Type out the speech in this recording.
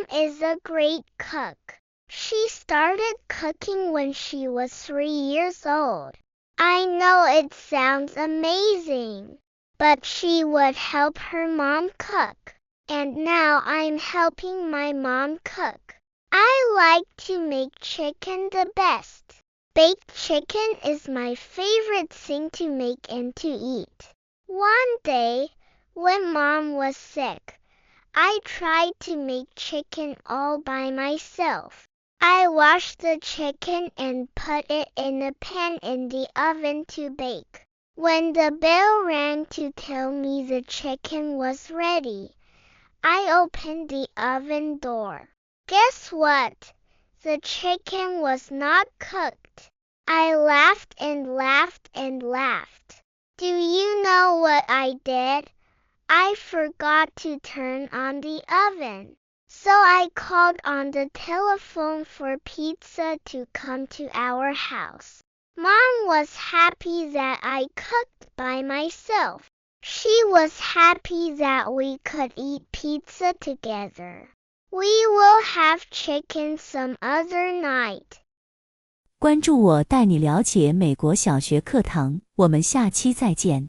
Mom is a great cook. She started cooking when she was 3 years old. I know it sounds amazing, but she would help her mom cook. And now I'm helping my mom cook. I like to make chicken the best. Baked chicken is my favorite thing to make and to eat. One day, when Mom was sick, I tried to make chicken all by myself. I washed the chicken and put it in a pan in the oven to bake. When the bell rang to tell me the chicken was ready, I opened the oven door. Guess what? The chicken was not cooked. I laughed and laughed and laughed. Do you know what I did? I forgot to turn on the oven. So I called on the telephone for pizza to come to our house. Mom was happy that I cooked by myself. She was happy that we could eat pizza together. We will have chicken some other night. 关注我，带你了解美国小学课堂。我们下期再见。